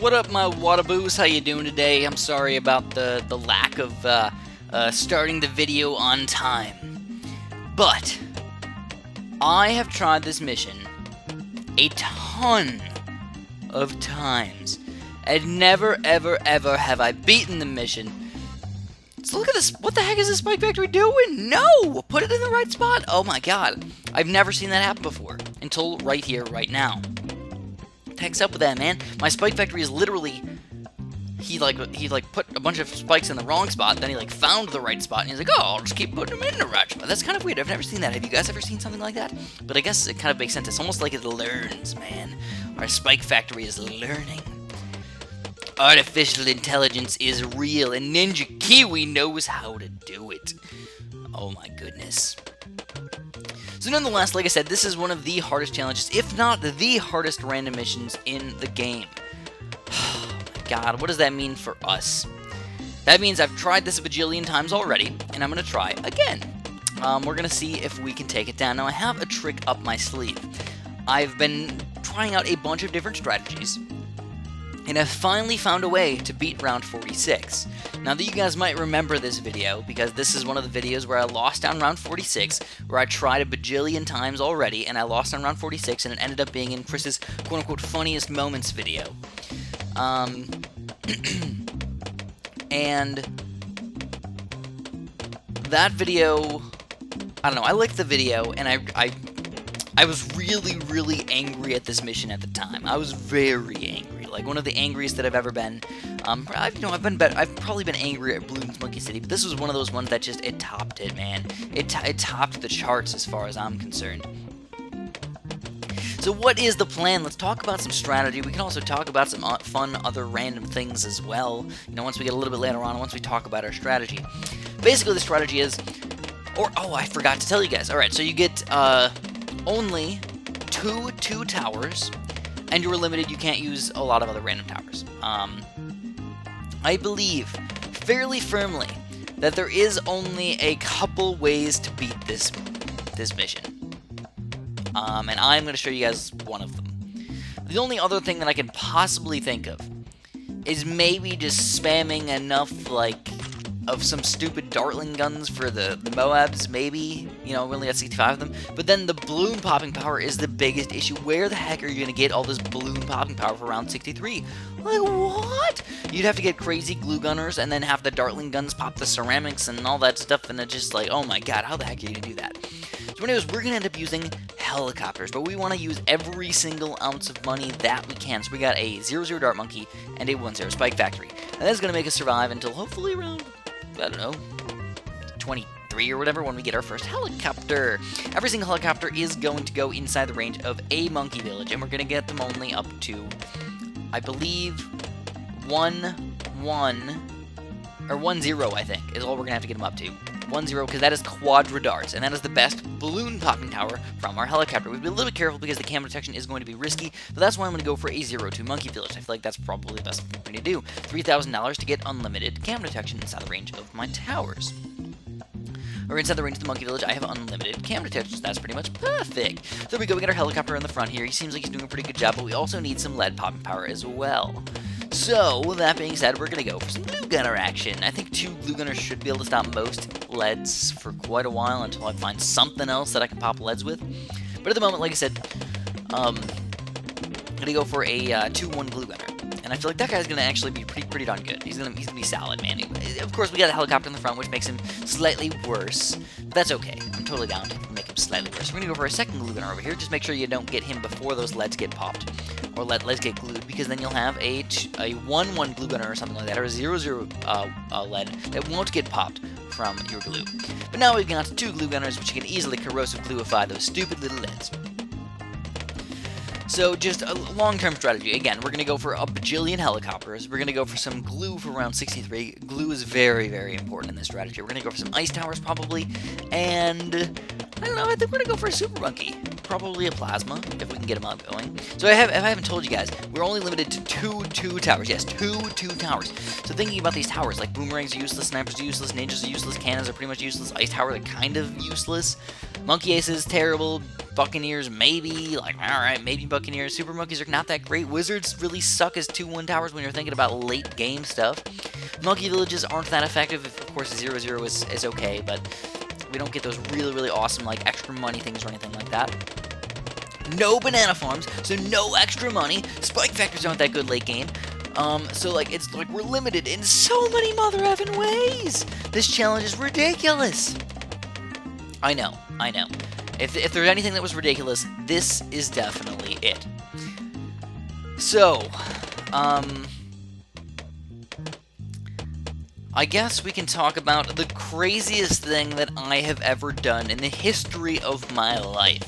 What up, my wadaboos? How you doing today? I'm sorry about the lack of starting the video on time, but I have tried this mission a ton of times, and never, ever, ever have I beaten the mission. So look at this. What the heck is this Spike Factory doing? No! Put it in the right spot. Oh my god. I've never seen that happen before. Until right here, right now. What the heck's up with that, man? My Spike Factory is literally... He put a bunch of spikes in the wrong spot, then he found the right spot, and he's like, oh, I'll just keep putting them in the right spot. That's kind of weird. I've never seen that. Have you guys ever seen something like that? But I guess it kind of makes sense. It's almost like it learns, man. Our Spike Factory is learning. Artificial intelligence is real, and Ninja Kiwi knows how to do it. Oh my goodness. So nonetheless, like I said, this is one of the hardest challenges, if not the hardest random missions in the game. Oh my god, what does that mean for us? That means I've tried this a bajillion times already, and I'm going to try again. We're going to see if we can take it down. Now, I have a trick up my sleeve. I've been trying out a bunch of different strategies, and I've finally found a way to beat round 46. Now that you guys might remember this video, because this is one of the videos where I lost on round 46, where I tried a bajillion times already, and I lost on round 46, and it ended up being in Chris's quote-unquote funniest moments video. And that video, I don't know, I liked the video, and I was really, really angry at this mission at the time. I was very angry, like one of the angriest that I've ever been. I've probably been angry at Bloons Monkey City, but this was one of those ones that just, it topped it, man. It topped the charts as far as I'm concerned. So what is the plan? Let's talk about some strategy. We can also talk about some fun other random things as well, you know, once we get a little bit later on, once we talk about our strategy. Basically, the strategy is, oh, I forgot to tell you guys. Alright, so you get, only two towers, and you're limited. You can't use a lot of other random towers. I believe fairly firmly that there is only a couple ways to beat this mission. And I'm going to show you guys one of them. The only other thing that I can possibly think of is maybe just spamming enough, of some stupid Dartling guns for the Moabs, maybe. You know, we only got 65 of them. But then the balloon popping power is the biggest issue. Where the heck are you going to get all this balloon popping power for round 63? Like, what? You'd have to get crazy glue gunners and then have the Dartling guns pop the ceramics and all that stuff, and it's just like, oh my god, how the heck are you going to do that? So anyways, we're going to end up using helicopters, but we want to use every single ounce of money that we can. So we got a 0-0 Dart Monkey and a 1-0 Spike Factory. And that's going to make us survive until hopefully around, I don't know, 23 or whatever, when we get our first helicopter. Every single helicopter is going to go inside the range of a monkey village, and we're going to get them only up to, I believe, 1-0, I think, is all we're going to have to get them up to. 1-0, because that is quadra darts, and that is the best balloon popping tower from our helicopter. We've been a little bit careful because the camera detection is going to be risky, but that's why I'm going to go for a 0-2 monkey village. I feel like that's probably the best thing to do. $3,000 to get unlimited camera detection inside the range of my towers. Or inside the range of the monkey village, I have unlimited camera detection, so that's pretty much perfect. So there we go, we got our helicopter in the front here. He seems like he's doing a pretty good job, but we also need some lead popping power as well. So, with that being said, we're going to go for some glue gunner action. I think 2 glue gunners should be able to stop most leads for quite a while until I find something else that I can pop leads with. But at the moment, like I said, I'm going to go for a 2-1 glue gunner. And I feel like that guy's going to actually be pretty darn good. He's going to be solid, man. Of course, we got a helicopter in the front, which makes him slightly worse. But that's okay. I'm totally down to make him slightly worse. We're going to go for a second glue gunner over here. Just make sure you don't get him before those leads get popped. Or leads get glued, because then you'll have a 1-1 glue gunner or something like that, or a 0-0 lead that won't get popped from your glue. But now we've got 2 glue gunners, which can easily corrosive gluify those stupid little leads. So, just a long-term strategy. Again, we're going to go for a bajillion helicopters. We're going to go for some glue for round 63. Glue is very, very important in this strategy. We're going to go for some ice towers, probably. And, I don't know, I think we're going to go for a super monkey. probably a plasma, if we can get them up going. So if I haven't told you guys, we're only limited to two towers. Yes, two towers. So thinking about these towers, like boomerangs are useless, snipers are useless, ninjas are useless, cannons are pretty much useless, ice towers are kind of useless, monkey aces, terrible, buccaneers, maybe, like, alright, maybe buccaneers, super monkeys are not that great, wizards really suck as 2-1 towers when you're thinking about late game stuff, monkey villages aren't that effective, of course 0-0 is okay, but we don't get those really awesome, like, extra money things or anything like that. No banana farms, so no extra money. Spike factors aren't that good late game. So, like, it's like we're limited in so many mother effing ways. This challenge is ridiculous. I know. If there's anything that was ridiculous, this is definitely it. So, I guess we can talk about the craziest thing that I have ever done in the history of my life.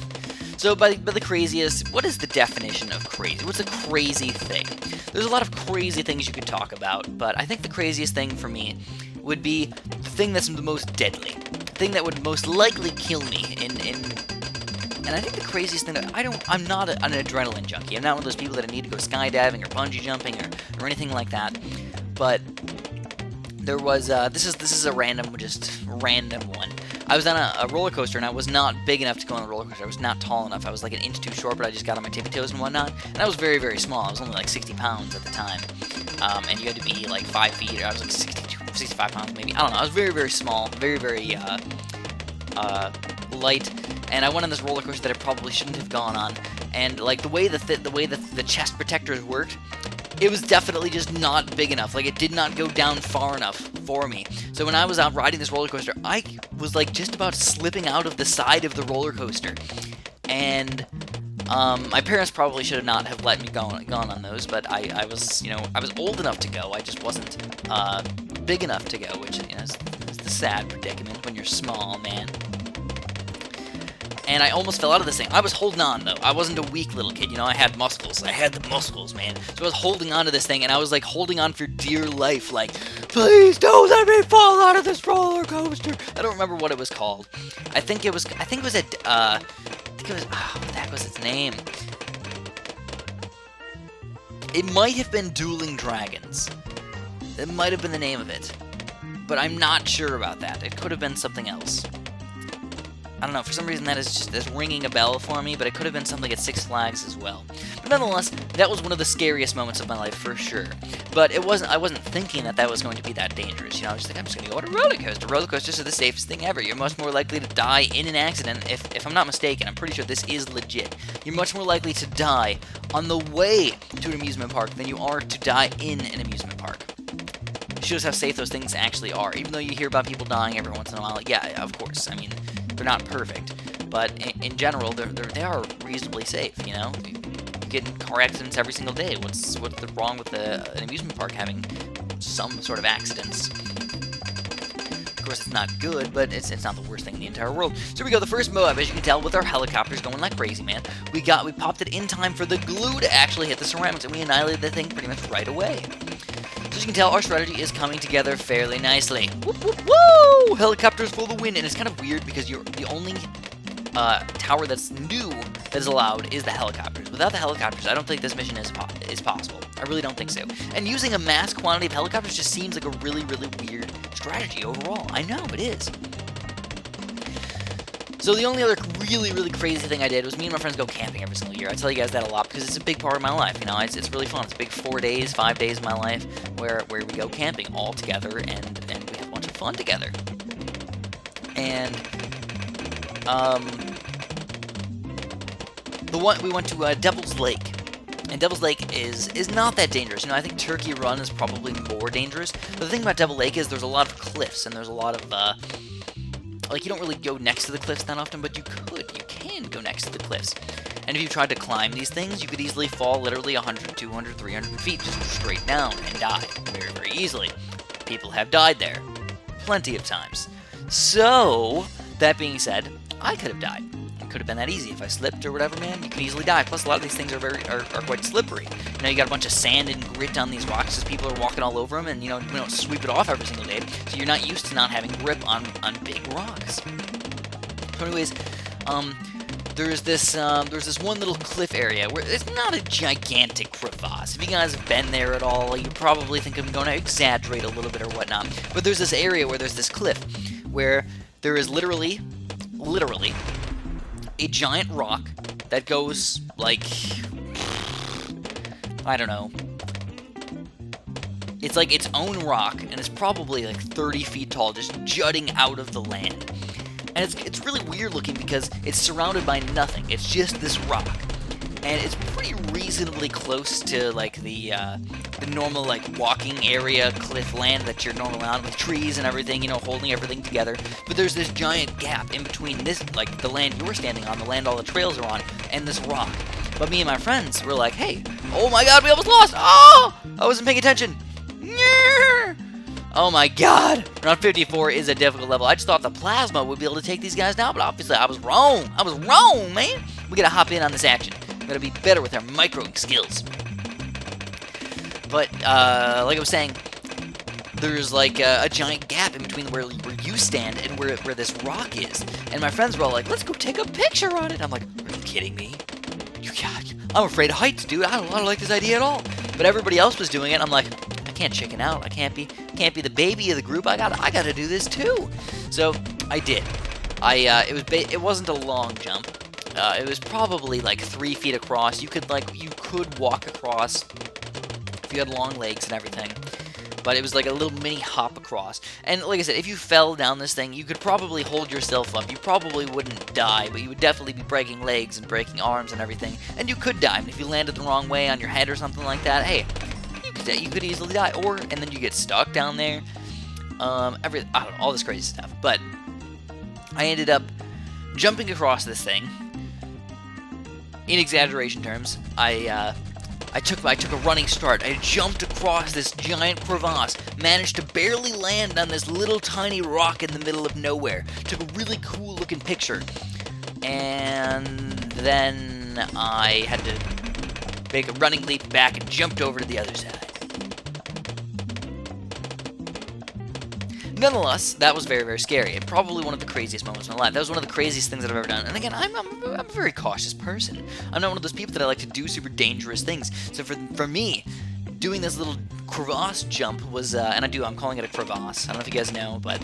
So by the craziest, what is the definition of crazy? What's a crazy thing? There's a lot of crazy things you could talk about, but I think the craziest thing for me would be the thing that's the most deadly. The thing that would most likely kill me and I think the craziest thing that I'm not an adrenaline junkie. I'm not one of those people that need to go skydiving or bungee jumping or anything like that. But there was this is a random one. I was on a roller coaster, and I was not big enough to go on the roller coaster. I was not tall enough. I was like an inch too short, but I just got on my tippy toes and whatnot. And I was very small. I was only like 60 pounds at the time. And you had to be like 5 feet. Or I was like 65 pounds maybe. I don't know. I was very small. Very light. And I went on this roller coaster that I probably shouldn't have gone on. And like the way the chest protectors worked, it was definitely just not big enough. Like, it did not go down far enough for me. So when I was out riding this roller coaster, I was like just about slipping out of the side of the roller coaster. And my parents probably should have not have let me gone on those, but I was, I was old enough to go. I just wasn't big enough to go, which, is the sad predicament when you're small, man. And I almost fell out of this thing. I was holding on, though. I wasn't a weak little kid, I had muscles. I had the muscles, man. So I was holding on to this thing, and I was, like, holding on for dear life, like, please don't let me fall out of this roller coaster. I don't remember what it was called. I think it was, what the heck was its name? It might have been Dueling Dragons. That might have been the name of it. But I'm not sure about that. It could have been something else. I don't know, for some reason that's ringing a bell for me, but it could have been something at Six Flags as well. But nonetheless, that was one of the scariest moments of my life for sure. But I wasn't thinking that was going to be that dangerous. I was just like, I'm just going to go on a roller coaster. Roller coasters are the safest thing ever. You're much more likely to die in an accident. If I'm not mistaken, I'm pretty sure this is legit. You're much more likely to die on the way to an amusement park than you are to die in an amusement park. It shows how safe those things actually are. Even though you hear about people dying every once in a while, yeah, of course. I mean, they're not perfect, but in general, they are reasonably safe. You get in car accidents every single day. What's wrong with an amusement park having some sort of accidents? Of course, it's not good, but it's not the worst thing in the entire world. So here we go, the first Moab, as you can tell, with our helicopters going like crazy, man. We popped it in time for the glue to actually hit the ceramics, and we annihilated the thing pretty much right away. So as you can tell, our strategy is coming together fairly nicely. Whoop, whoop, woo! Helicopters for the win, and it's kind of weird because the only tower that's new that is allowed is the helicopters. Without the helicopters, I don't think this mission is possible. I really don't think so. And using a mass quantity of helicopters just seems like a really weird strategy overall. I know, it is. So the only other really crazy thing I did was me and my friends go camping every single year. I tell you guys that a lot because it's a big part of my life. It's really fun. It's a big 4 days, 5 days of my life where we go camping all together and we have a bunch of fun together. And we went to Devil's Lake. And Devil's Lake is not that dangerous. I think Turkey Run is probably more dangerous. But the thing about Devil Lake is there's a lot of cliffs and there's a lot of you don't really go next to the cliffs that often, but you can go next to the cliffs. And if you tried to climb these things, you could easily fall literally 100, 200, 300 feet just straight down and die very easily. People have died there plenty of times. So, that being said, I could have died. It could have been that easy. If I slipped or whatever, man, you could easily die. Plus, a lot of these things are quite slippery. You got a bunch of sand and grit on these rocks as people are walking all over them, and, we don't sweep it off every single day, so you're not used to not having grip on big rocks. So anyways, there's this one little cliff area where it's not a gigantic crevasse. If you guys have been there at all, you probably think I'm going to exaggerate a little bit or whatnot. But there's this area where there's this cliff where there is literally a giant rock that goes like, I don't know. It's like its own rock, and it's probably like 30 feet tall, just jutting out of the land. And it's really weird looking because it's surrounded by nothing. It's just this rock, and it's pretty reasonably close to like the normal like walking area, cliff land that you're normally on with trees and everything, you know, holding everything together. But there's this giant gap in between this, like the land you're standing on, the land all the trails are on, and this rock. But me and my friends were like, hey, oh my god, we almost lost! Oh, I wasn't paying attention. Oh my god! Round 54 is a difficult level. I just thought the plasma would be able to take these guys down, but obviously I was wrong. I was wrong, man! We gotta hop in on this action. We gotta be better with our microing skills. But, like I was saying, there's like a giant gap in between where you stand and where this rock is. And my friends were all like, let's go take a picture on it. I'm like, are you kidding me? I'm afraid of heights, dude. I don't like this idea at all. But everybody else was doing it. I'm like, I can't chicken out. I can't be the baby of the group. I gotta do this too. So I did. It wasn't a long jump. It was probably like 3 feet across. You could walk across if you had long legs and everything. But it was like a little mini hop across. And like I said, if you fell down this thing, you could probably hold yourself up. You probably wouldn't die, but you would definitely be breaking legs and breaking arms and everything. And you could die. I mean, if you landed the wrong way on your head or something like that, hey, you could easily die. And then you get stuck down there. I don't know, all this crazy stuff. But I ended up jumping across this thing. In exaggeration terms, I took a running start. I jumped across this giant crevasse, managed to barely land on this little tiny rock in the middle of nowhere. Took a really cool looking picture. And then I had to make a running leap back and jumped over to the other side. Nonetheless, that was very, very scary, and probably one of the craziest moments of my life. That was one of the craziest things that I've ever done. And again, I'm a very cautious person. I'm not one of those people that I like to do super dangerous things. So for me, doing this little crevasse jump was, and I'm calling it a crevasse. I don't know if you guys know, but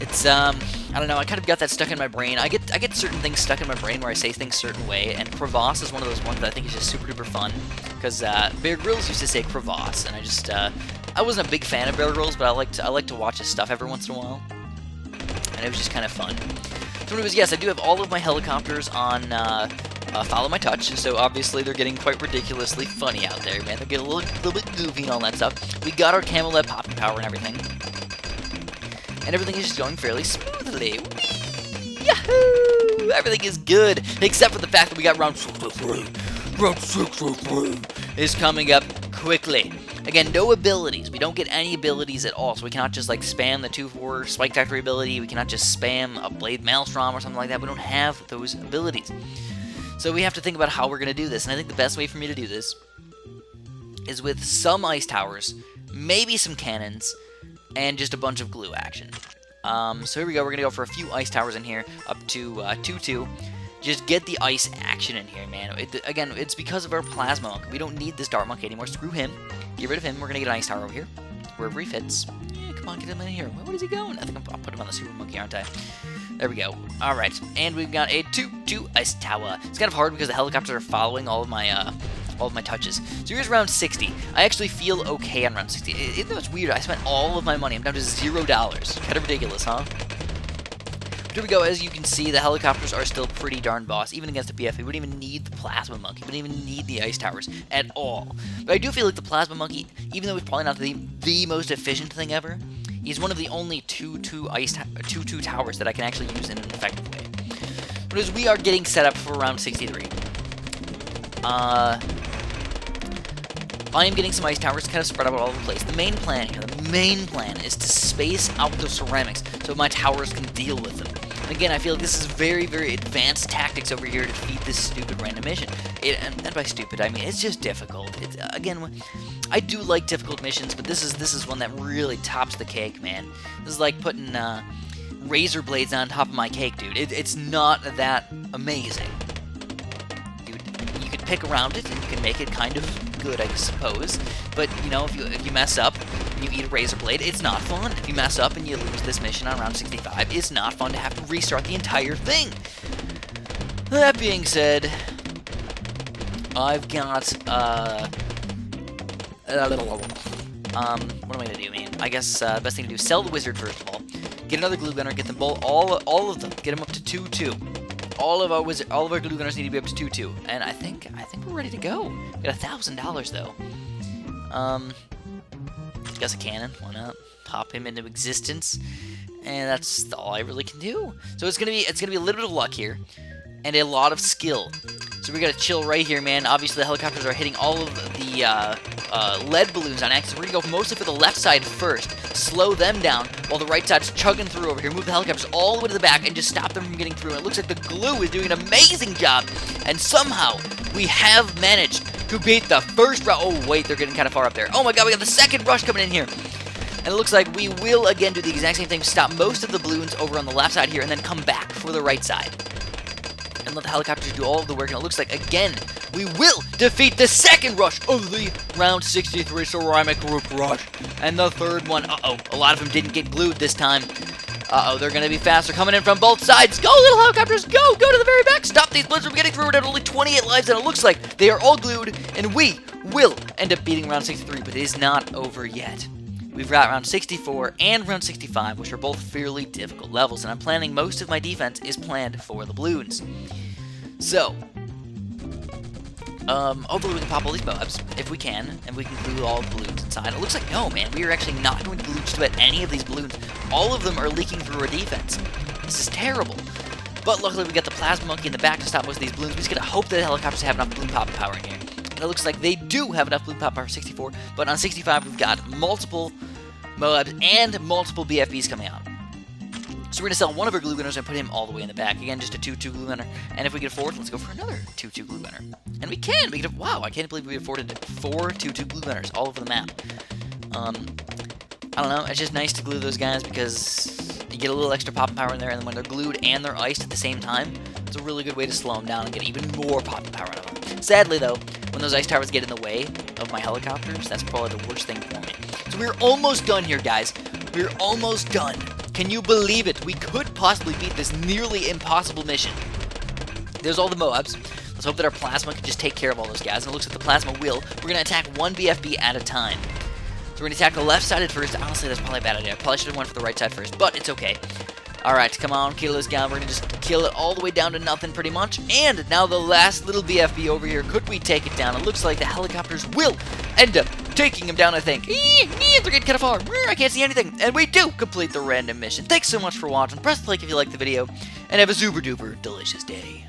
it's, I don't know, I kind of got that stuck in my brain. I get certain things stuck in my brain where I say things a certain way, and crevasse is one of those ones that I think is just super duper fun, because Bear Grylls used to say crevasse, and I wasn't a big fan of Bear Grylls, but I like to watch his stuff every once in a while, and it was just kind of fun. So anyways, yes, I do have all of my helicopters on Follow My Touch, so obviously they're getting quite ridiculously funny out there, man. They're getting a little bit goofy and all that stuff. We got our Camelot popping power and everything, and everything is just going fairly smoothly. Whee! Yahoo! Everything is good, except for the fact that we got round 63. Round 63 is coming up quickly. Again, no abilities. We don't get any abilities at all, so we cannot just like spam the 2-4 Spike Factory ability. We cannot just spam a Blade Maelstrom or something like that. We don't have those abilities. So we have to think about how we're going to do this, and I think the best way for me to do this is with some ice towers, maybe some cannons, and just a bunch of glue action. So here we go. We're going to go for a few ice towers in here, up to 2-2. Just get the ice action in here, man. Again, it's because of our Plasma Monk. We don't need this Dart Monk anymore. Screw him. Get rid of him. We're going to get an ice tower over here, wherever he fits. Yeah, come on, get him in here. Where is he going? I think I'll put him on the Super Monkey, aren't I? There we go. All right, and we've got a 2-2 ice tower. It's kind of hard because the helicopters are following all of my touches. So here's round 60. I actually feel okay on round 60. Even though it's weird, I spent all of my money. I'm down to $0. Kind of ridiculous, huh? Here we go. As you can see, the helicopters are still pretty darn boss. Even against the PF, we wouldn't even need the Plasma Monkey. We wouldn't even need the Ice Towers at all. But I do feel like the Plasma Monkey, even though he's probably not the most efficient thing ever, he's one of the only 2-2 towers that I can actually use in an effective way. But as we are getting set up for round 63, I am getting some ice towers kind of spread out all over the place. The main plan here, is to space out the ceramics so my towers can deal with them. And again, I feel like this is very, very advanced tactics over here to defeat this stupid random mission. And by stupid, I mean it's just difficult. Again, I do like difficult missions, but this is one that really tops the cake, man. This is like putting razor blades on top of my cake, dude. It's not that amazing. Dude, you could pick around it, and you can make it kind of good, I suppose. But, you know, if you mess up and you eat a razor blade, it's not fun. If you mess up and you lose this mission on round 65, it's not fun to have to restart the entire thing. That being said, I've got, what am I gonna do, man? I guess, the best thing to do, sell the wizard first of all. Get another glue gunner, get them all of them, get them up to 2-2. All of our glue gunners need to be up to 2-2. And I think we're ready to go. Got $1,000 though. Guess a cannon, why not? Pop him into existence. And that's all I really can do. So it's gonna be a little bit of luck here. And a lot of skill. So we gotta chill right here, man. Obviously, the helicopters are hitting all of the lead balloons on axis. We're gonna go mostly for the left side first. Slow them down while the right side's chugging through over here. Move the helicopters all the way to the back and just stop them from getting through. And it looks like the glue is doing an amazing job. And somehow, we have managed to beat the first round. Oh, wait, they're getting kind of far up there. Oh my god, we got the second rush coming in here. And it looks like we will, again, do the exact same thing. Stop most of the balloons over on the left side here and then come back for the right side. And let the helicopters do all of the work, and it looks like, again, we will defeat the second rush of the round 63 ceramic group rush. And the third one, a lot of them didn't get glued this time. They're going to be faster, coming in from both sides. Go, little helicopters, go to the very back. Stop these blizzards from getting through. We're at only 28 lives, and it looks like they are all glued, and we will end up beating round 63, but it is not over yet. We've got round 64 and round 65, which are both fairly difficult levels, and I'm planning most of my defense is planned for the balloons. So, hopefully we can pop all these mobs, if we can, and we can glue all the balloons inside. It looks like, no, man, we are actually not going to glue just about any of these balloons. All of them are leaking through our defense. This is terrible. But luckily we got the plasma monkey in the back to stop most of these balloons. We just gotta hope that the helicopters have enough balloon pop power in here. It looks like they do have enough balloon pop power for 64, but on 65 we've got multiple Moabs and multiple BFBs coming out. So we're going to sell one of our glue gunners and put him all the way in the back. Again, just a 2-2 glue gunner. And if we can afford, let's go for another 2-2 glue gunner. And we can! Wow, I can't believe we afforded 4 2-2 glue gunners all over the map. I don't know, it's just nice to glue those guys because you get a little extra pop power in there, and then when they're glued and they're iced at the same time, it's a really good way to slow them down and get even more pop power out of them. Sadly, though, when those ice towers get in the way of my helicopters, that's probably the worst thing for me. So we're almost done here, guys. We're almost done. Can you believe it? We could possibly beat this nearly impossible mission. There's all the Moabs. Let's hope that our plasma can just take care of all those guys. And it looks like the plasma will. We're going to attack one BFB at a time. So we're going to attack the left side first. Honestly, that's probably a bad idea. I probably should have went for the right side first, but it's okay. Alright, come on, kill this guy. We're going to just kill it all the way down to nothing pretty much. And now the last little BFB over here. Could we take it down? It looks like the helicopters will end up taking him down, I think. They're getting kind of far. I can't see anything. And we do complete the random mission. Thanks so much for watching. Press like if you liked the video. And have a super duper delicious day.